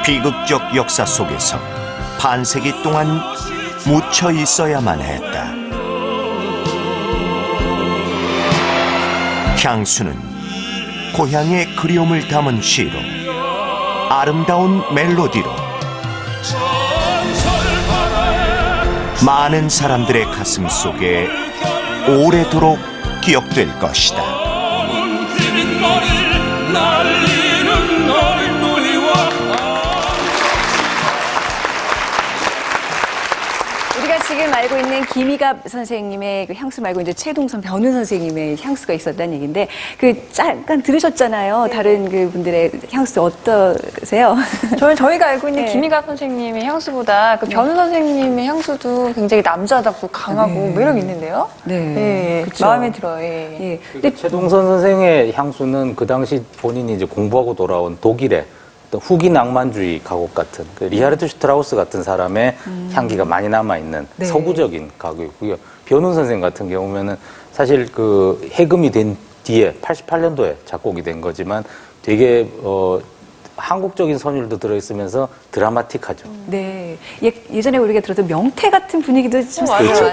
비극적 역사 속에서 반세기 동안 묻혀 있어야만 했다. 향수는 고향의 그리움을 담은 시로, 아름다운 멜로디로 많은 사람들의 가슴 속에 오래도록 기억될 것이다. 우리가 지금 알고 있는 김희갑 선생님의 그 향수 말고 이제 최동선 변우 선생님의 향수가 있었다는 얘기인데, 잠깐 들으셨잖아요. 다른 그 분들의 향수 어떠세요? 저희가 알고 있는 김희갑 선생님의 향수보다 그 변우 선생님의 향수도 굉장히 남자답고 강하고 매력 있는데요. 네, 마음에 들어요. 예. 근데 최동선 선생의 향수는 그 당시 본인이 이제 공부하고 돌아온 독일의 후기 낭만주의 가곡 같은 리하르트 슈트라우스 같은 사람의 향기가 많이 남아있는 서구적인 가곡이고요. 변우 선생 같은 경우에는 사실 그 해금이 된 뒤에 88년도에 작곡이 된 거지만 되게 한국적인 선율도 들어있으면서 드라마틱하죠. 네. 예전에 우리가 들었던 명태 같은 분위기도 좀 맞아요.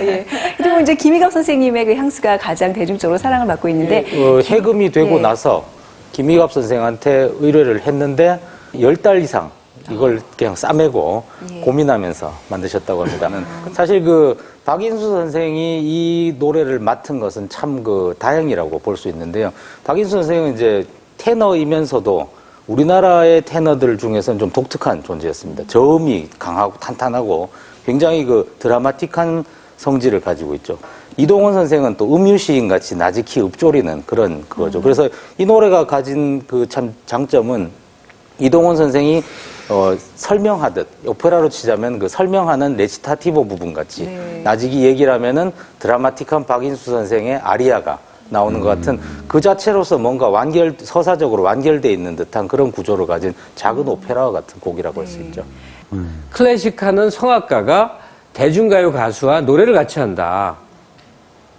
예. 그리고 이제 김희갑 선생님의 그 향수가 가장 대중적으로 사랑을 받고 있는데, 해금이 되고 나서 김희갑 선생한테 의뢰를 했는데 10달 이상 이걸 그냥 싸매고 고민하면서 만드셨다고 합니다. 사실 그 박인수 선생이 이 노래를 맡은 것은 참 그 다행이라고 볼 수 있는데요. 박인수 선생은 이제 테너이면서도 우리나라의 테너들 중에서는 좀 독특한 존재였습니다. 저음이 강하고 탄탄하고 굉장히 그 드라마틱한 성질을 가지고 있죠. 이동원 선생은 또 음유시인 같이 나지키 읊조리는 그런 그거죠. 그래서 이 노래가 가진 그 참 장점은 이동원 선생이 설명하듯, 오페라로 치자면 그 설명하는 레치타티보 부분 같이 나지기 얘기를 하면은 드라마틱한 박인수 선생의 아리아가 나오는 것 같은 그 자체로서 뭔가 서사적으로 완결되어 있는 듯한 그런 구조를 가진 작은 오페라와 같은 곡이라고 할 수 있죠. 클래식하는 성악가가 대중가요 가수와 노래를 같이 한다.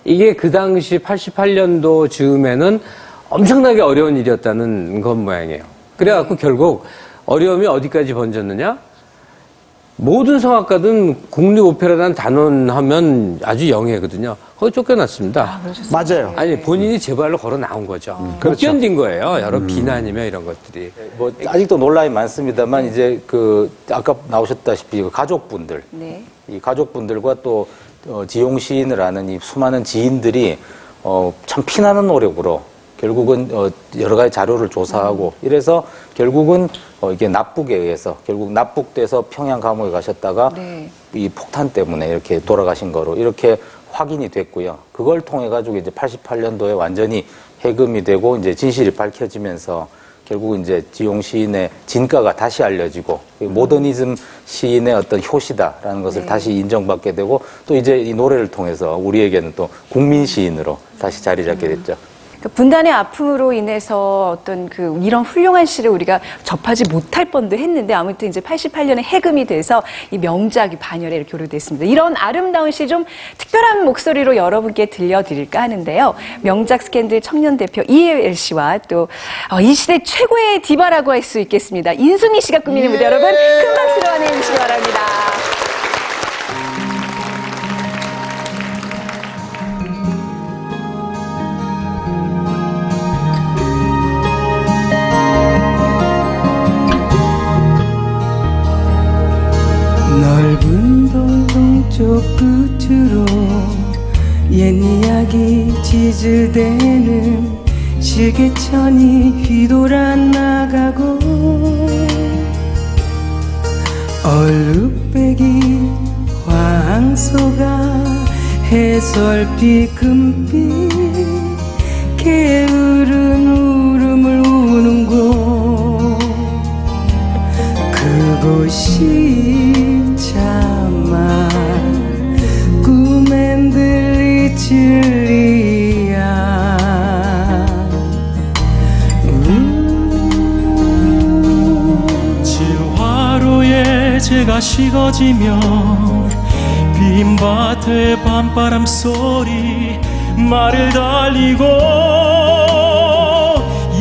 이게 그 당시 88년도 즈음에는 엄청나게 어려운 일이었다는 건 모양이에요. 그래갖고 결국 어려움이 어디까지 번졌느냐? 모든 성악가든 국립오페라라는 단원하면 아주 영예거든요. 거기 쫓겨났습니다. 맞아요. 아니, 본인이 제발로 걸어 나온 거죠. 못 견딘 거예요. 여러 비난이며 이런 것들이. 뭐 아직도 논란이 많습니다만 이제 그 아까 나오셨다시피 그 가족분들, 이 가족분들과 또 지용 시인을 아는 이 수많은 지인들이 참 피나는 노력으로 결국은 여러 가지 자료를 조사하고 이래서 결국은 이게 납북에 의해서 결국 납북돼서 평양 감옥에 가셨다가 이 폭탄 때문에 이렇게 돌아가신 거로 이렇게 확인이 됐고요. 그걸 통해 가지고 이제 88년도에 완전히 해금이 되고 이제 진실이 밝혀지면서 결국 이제 지용 시인의 진가가 다시 알려지고 모더니즘 시인의 어떤 효시다라는 것을 다시 인정받게 되고 또 이제 이 노래를 통해서 우리에게는 또 국민 시인으로 다시 자리 잡게 됐죠. 분단의 아픔으로 인해서 어떤 이런 훌륭한 시를 우리가 접하지 못할 뻔도 했는데, 아무튼 이제 88년에 해금이 돼서 이 명작이 반열에 이렇게 오르됐습니다. 이런 아름다운 시 좀 특별한 목소리로 여러분께 들려드릴까 하는데요. 명작 스캔들 청년 대표 이혜엘 씨와 또 이 시대 최고의 디바라고 할 수 있겠습니다. 인순이 씨가 꾸미는 무대, 여러분 큰 박수로 환영해 주시기 바랍니다. 넓은 동쪽 끝으로 옛 이야기 지즈대는 실개천이 휘돌아 나가고 얼룩배기 황소가 해설빛 금빛 게으른 울음을 우는 곳, 그곳이 차마 꿈엔 들리칠리야. 지화로에 제가 식어지면 빈밭의 밤바람 소리 말을 달리고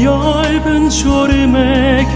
얇은 졸음에